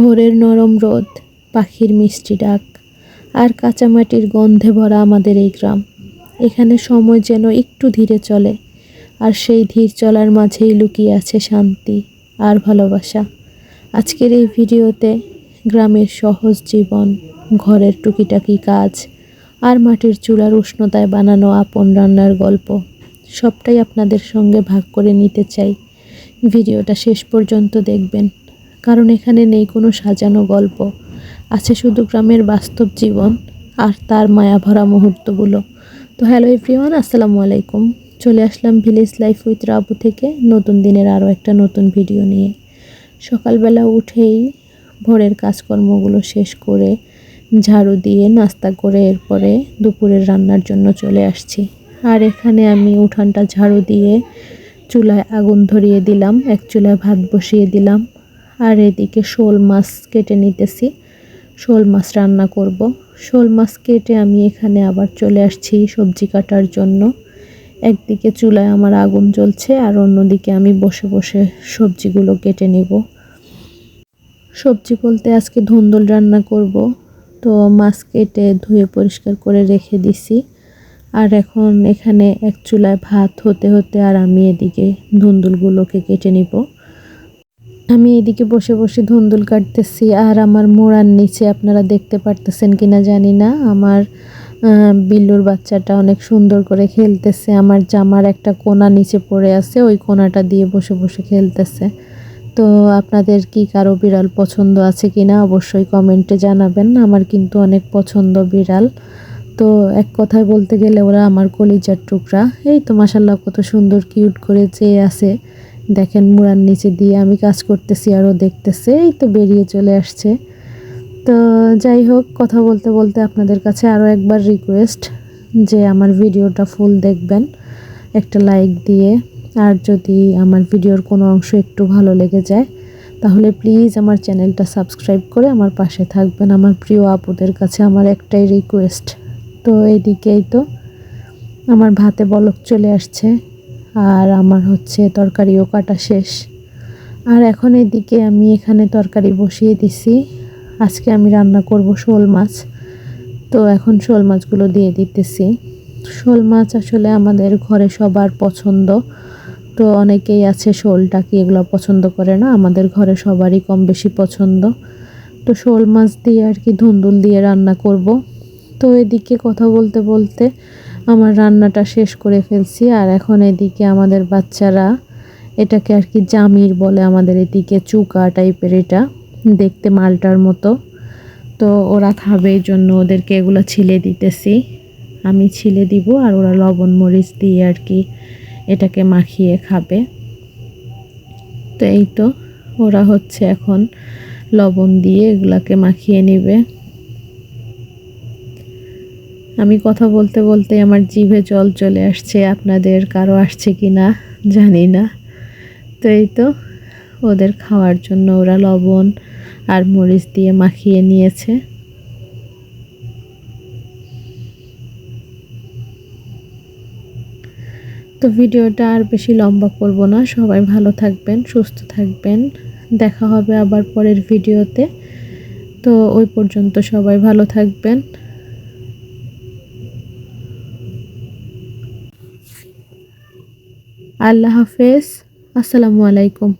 ভোরের নরম রোদ, পাখির মিষ্টি ডাক আর কাঁচামাটির গন্ধে ভরা আমাদের এই গ্রাম। এখানে সময় যেন একটু ধীরে চলে, আর সেই ধীর চলার মাঝেই লুকিয়ে আছে শান্তি আর ভালোবাসা। আজকের এই ভিডিওতে গ্রামের সহজ জীবন, ঘরের টুকিটাকি কাজ আর মাটির চুলার উষ্ণতায় বানানো আপন রান্নার গল্প সবটাই আপনাদের সঙ্গে ভাগ করে নিতে চাই। ভিডিওটা শেষ পর্যন্ত দেখবেন, কারণ এখানে নেই কোনো সাজানো গল্প, আছে শুধু গ্রামের বাস্তব জীবন আর তার মায়াভরা মুহূর্তগুলো। তো হ্যালো এভরিওয়ান, আসসালামু আলাইকুম। চলে আসলাম ভিলেজ লাইফ উইথ রাবু থেকে নতুন দিনের আরও একটা নতুন ভিডিও নিয়ে। সকালবেলা উঠেই ভোরের কাজকর্মগুলো শেষ করে ঝাড়ু দিয়ে নাস্তা করে এরপরে দুপুরের রান্নার জন্য চলে আসছি। আর এখানে আমি উঠানটা ঝাড়ু দিয়ে চুলায় আগুন ধরিয়ে দিলাম, এক চুলায় ভাত বসিয়ে দিলাম। আর এদিকে শোল মাছ কেটে নিতেছি, শোল মাছ রান্না করব। শোল মাছ কেটে আমি এখানে আবার চলে আসছি সবজি কাটার জন্য। একদিকে চুলায় আমার আগুন জ্বলছে আর অন্যদিকে আমি বসে বসে সবজিগুলো কেটে নিব। সবজি বলতে আজকে ধুন্দুল রান্না করব, তো মাছ কেটে ধুয়ে পরিষ্কার করে রেখে দিছি। আর এখন এখানে এক চুলায় ভাত হতে হতে আর আমি এদিকে ধুন্দুলগুলোকে কেটে নিব। আমি এদিকে বসে বসে ধুন্দুল কাটতেছি, আর আমার মোড়ার নিচে আপনারা দেখতে পারতেছেন কিনা জানি না, আমার বিল্লুর বাচ্চাটা অনেক সুন্দর করে খেলতেছে। আমার জামার একটা কোনা নিচে পড়ে আছে, ওই কোনাটা দিয়ে বসে বসে খেলতেছে। তো আপনাদের কি কারো বিড়াল পছন্দ আছে কিনা অবশ্যই কমেন্টে জানাবেন। আমার কিন্তু অনেক পছন্দ বিড়াল। তো এক কথায় বলতে গেলে ওরা আমার কলিজার টুকরা। এই তো মাশাল্লাহ কত সুন্দর কিউট করে চেয়ে আছে, দেখেন মুড়ার নিচে দিয়ে আমি কাজ করতেছি আর ও দেখতেছে। এই তো বেরিয়ে চলে আসছে। তো যাই হোক, কথা বলতে বলতে আপনাদের কাছে আরও একবার রিকোয়েস্ট যে আমার ভিডিওটা ফুল দেখবেন একটা লাইক দিয়ে। আর যদি আমার ভিডিওর কোনো অংশ একটু ভালো লেগে যায় তাহলে প্লিজ আমার চ্যানেলটা সাবস্ক্রাইব করে আমার পাশে থাকবেন। আমার প্রিয় আপুদের কাছে আমার একটাই রিকোয়েস্ট। তো এইদিকেই তো আমার ভাতে বলক চলে আসছে, আর আমার তরকারিও কাটা শেষ। আর এখন এদিকে আমি এখানে তরকারি বসিয়ে দিছি। আজকে আমি রান্না করব শোল মাছ। তো এখন শোল মাছগুলো দিয়ে দিতেছি। শোল মাছ আসলে আমাদের ঘরে সবার পছন্দ। তো অনেকেই আছে শোলটা কি এগুলো পছন্দ করে না, আমাদের ঘরে সবারই কম বেশি পছন্দ। তো শোল মাছ দিয়ে আর কি ধুন্দুল দিয়ে রান্না করব। তো এদিকে কথা বলতে বলতে আমার রান্নাটা শেষ করে ফেলছি। আর এখন এদিকে আমাদের বাচ্চারা, এটাকে আর কি জামির বলে আমাদের এদিকে, চুকা টাইপের, এটা দেখতে মালটার মতো। তো ওরা খাবে, এই জন্য ওদেরকে এগুলো ছিলে দিতেছি। আমি ছিলে দিব আর ওরা লবণ মরিচ দিয়ে আর কি এটাকে মাখিয়ে খাবে। তো এই তো ওরা এখন লবণ দিয়ে এগুলাকে মাখিয়ে নেবে। আমি কথা বলতে বলতে আমার জিভে জল চলে আসছে, আপনাদের কারো আসছে কি না জানি না। তো এই তো ওদের খাওয়ার জন্য ওরা লবণ আর মরিচ দিয়ে মাখিয়ে নিয়েছে। তো ভিডিওটা আর বেশি লম্বা করব না। সবাই ভালো থাকবেন, সুস্থ থাকবেন। দেখা হবে আবার পরের ভিডিওতে। তো ওই পর্যন্ত সবাই ভালো থাকবেন। আল্লাহ হাফেজ, আসসালামু আলাইকুম।